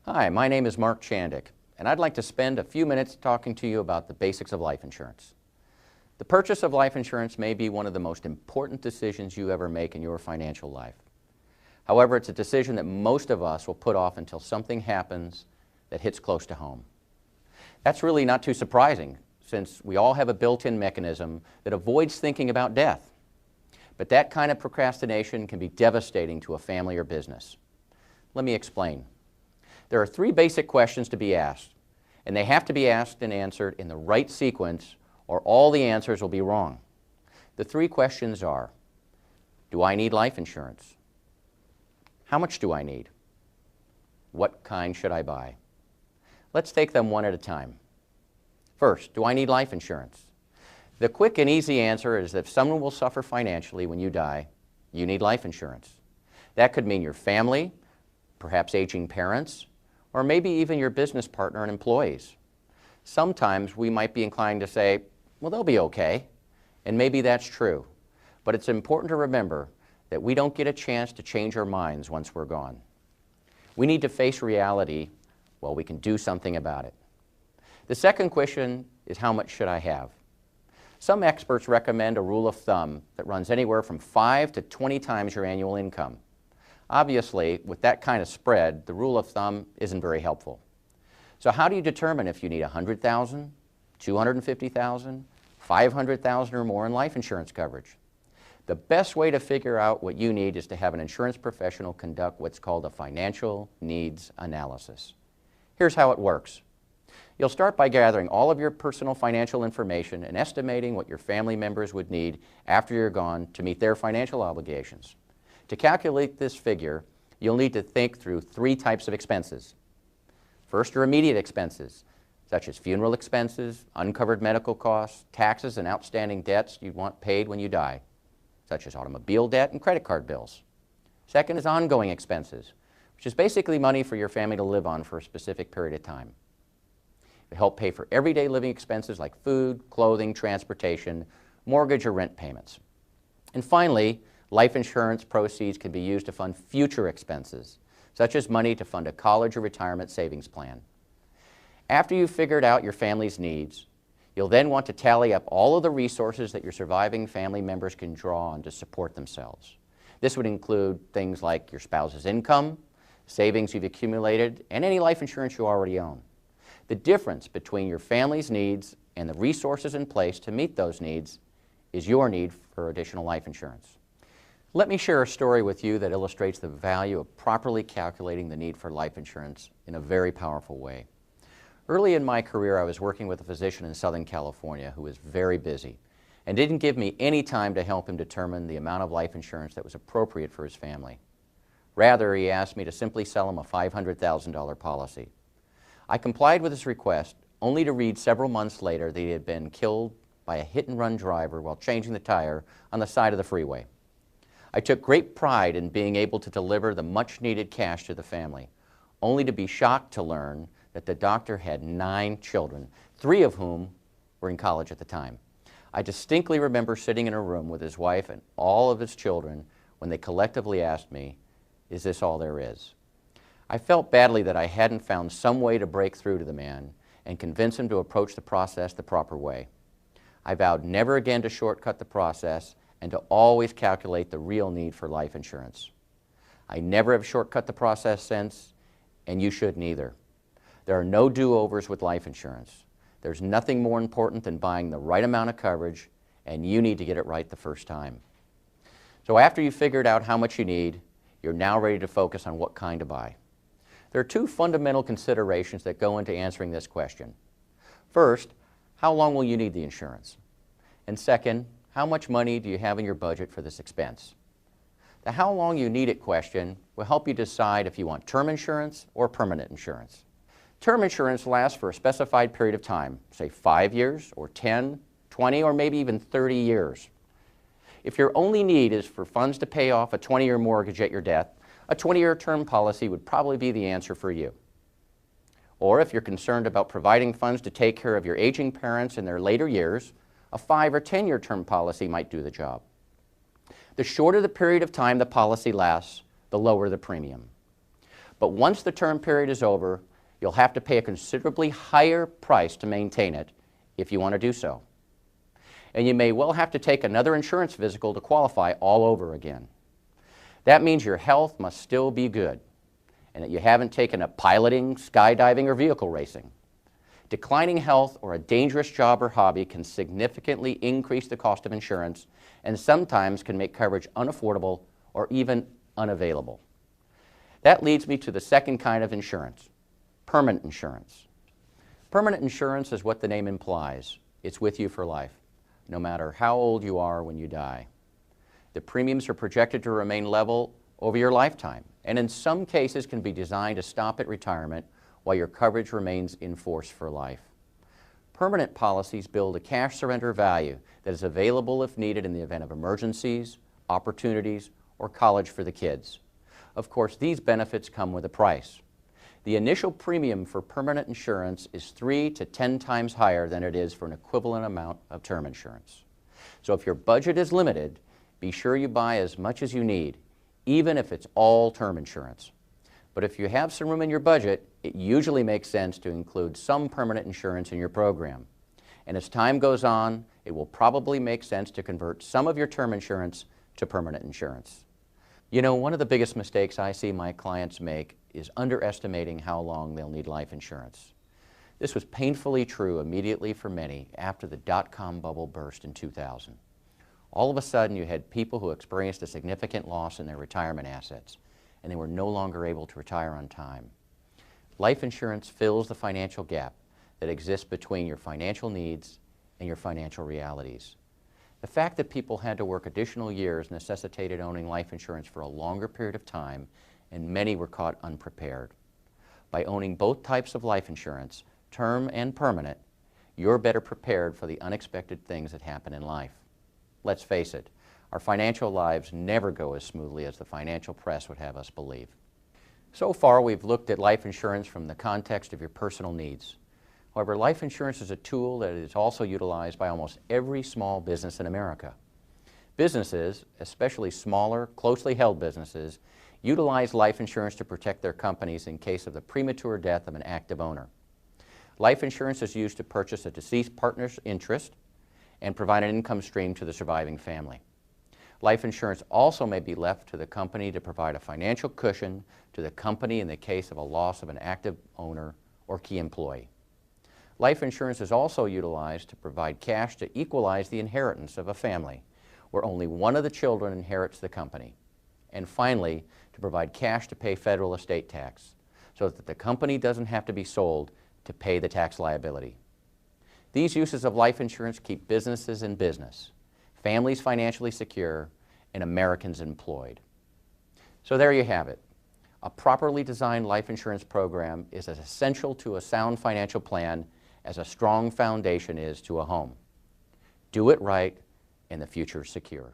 Hi, my name is Mark Chandick, and I'd like to spend a few minutes talking to you about the basics of life insurance. The purchase of life insurance may be one of the most important decisions you ever make in your financial life. However, it's a decision that most of us will put off until something happens that hits close to home. That's really not too surprising, since we all have a built-in mechanism that avoids thinking about death. But that kind of procrastination can be devastating to a family or business. Let me explain. There are three basic questions to be asked, and they have to be asked and answered in the right sequence, or all the answers will be wrong. The three questions are: do I need life insurance? How much do I need? What kind should I buy? Let's take them one at a time. First, do I need life insurance? The quick and easy answer is that if someone will suffer financially when you die, you need life insurance. That could mean your family, perhaps aging parents, or maybe even your business partner and employees. Sometimes we might be inclined to say, well, they'll be okay, and maybe that's true. But it's important to remember that we don't get a chance to change our minds once we're gone. We need to face reality while we can do something about it. The second question is, how much should I have? Some experts recommend a rule of thumb that runs anywhere from 5 to 20 times your annual income. Obviously, with that kind of spread, the rule of thumb isn't very helpful. So how do you determine if you need $100,000, $250,000, $500,000 or more in life insurance coverage? The best way to figure out what you need is to have an insurance professional conduct what's called a financial needs analysis. Here's how it works. You'll start by gathering all of your personal financial information and estimating what your family members would need after you're gone to meet their financial obligations. To calculate this figure, you'll need to think through three types of expenses. First, your immediate expenses, such as funeral expenses, uncovered medical costs, taxes, and outstanding debts you want paid when you die, such as automobile debt and credit card bills. Second is ongoing expenses, which is basically money for your family to live on for a specific period of time. It helps pay for everyday living expenses like food, clothing, transportation, mortgage, or rent payments. And finally, life insurance proceeds can be used to fund future expenses, such as money to fund a college or retirement savings plan. After you've figured out your family's needs, you'll then want to tally up all of the resources that your surviving family members can draw on to support themselves. This would include things like your spouse's income, savings you've accumulated, and any life insurance you already own. The difference between your family's needs and the resources in place to meet those needs is your need for additional life insurance. Let me share a story with you that illustrates the value of properly calculating the need for life insurance in a very powerful way. Early in my career, I was working with a physician in Southern California who was very busy and didn't give me any time to help him determine the amount of life insurance that was appropriate for his family. Rather, he asked me to simply sell him a $500,000 policy. I complied with his request, only to read several months later that he had been killed by a hit-and-run driver while changing the tire on the side of the freeway. I took great pride in being able to deliver the much-needed cash to the family, only to be shocked to learn that the doctor had 9 children, 3 of whom were in college at the time. I distinctly remember sitting in a room with his wife and all of his children when they collectively asked me, "Is this all there is?" I felt badly that I hadn't found some way to break through to the man and convince him to approach the process the proper way. I vowed never again to shortcut the process and to always calculate the real need for life insurance. I never have shortcut the process since, and you shouldn't either. There are no do-overs with life insurance. There's nothing more important than buying the right amount of coverage, and you need to get it right the first time. So after you've figured out how much you need, you're now ready to focus on what kind to buy. There are 2 fundamental considerations that go into answering this question. First, how long will you need the insurance? And second, how much money do you have in your budget for this expense? The how long you need it question will help you decide if you want term insurance or permanent insurance. Term insurance lasts for a specified period of time, say 5 years or 10, 20, or maybe even 30 years. If your only need is for funds to pay off a 20-year mortgage at your death, a 20-year term policy would probably be the answer for you. Or if you're concerned about providing funds to take care of your aging parents in their later years, a 5 or 10-year term policy might do the job. The shorter the period of time the policy lasts, the lower the premium. But once the term period is over, you'll have to pay a considerably higher price to maintain it if you want to do so. And you may well have to take another insurance physical to qualify all over again. That means your health must still be good and that you haven't taken up piloting, skydiving, or vehicle racing. Declining health or a dangerous job or hobby can significantly increase the cost of insurance and sometimes can make coverage unaffordable or even unavailable. That leads me to the second kind of insurance, permanent insurance. Permanent insurance is what the name implies. It's with you for life, no matter how old you are when you die. The premiums are projected to remain level over your lifetime, and in some cases can be designed to stop at retirement while your coverage remains in force for life. Permanent policies build a cash surrender value that is available if needed in the event of emergencies, opportunities, or college for the kids. Of course, these benefits come with a price. The initial premium for permanent insurance is 3 to 10 times higher than it is for an equivalent amount of term insurance. So if your budget is limited, be sure you buy as much as you need, even if it's all term insurance. But if you have some room in your budget, it usually makes sense to include some permanent insurance in your program. And as time goes on, it will probably make sense to convert some of your term insurance to permanent insurance. You know, one of the biggest mistakes I see my clients make is underestimating how long they'll need life insurance. This was painfully true immediately for many after the dot-com bubble burst in 2000. All of a sudden, you had people who experienced a significant loss in their retirement assets, and they were no longer able to retire on time. Life insurance fills the financial gap that exists between your financial needs and your financial realities. The fact that people had to work additional years necessitated owning life insurance for a longer period of time, and many were caught unprepared. By owning both types of life insurance, term and permanent, you're better prepared for the unexpected things that happen in life. Let's face it, our financial lives never go as smoothly as the financial press would have us believe. So far, we've looked at life insurance from the context of your personal needs. However, life insurance is a tool that is also utilized by almost every small business in America. Businesses, especially smaller, closely held businesses, utilize life insurance to protect their companies in case of the premature death of an active owner. Life insurance is used to purchase a deceased partner's interest and provide an income stream to the surviving family. Life insurance also may be left to the company to provide a financial cushion to the company in the case of a loss of an active owner or key employee. Life insurance is also utilized to provide cash to equalize the inheritance of a family, where only one of the children inherits the company. And finally, to provide cash to pay federal estate tax, so that the company doesn't have to be sold to pay the tax liability. These uses of life insurance keep businesses in business, families financially secure, and Americans employed. So there you have it. A properly designed life insurance program is as essential to a sound financial plan as a strong foundation is to a home. Do it right, and the future is secure.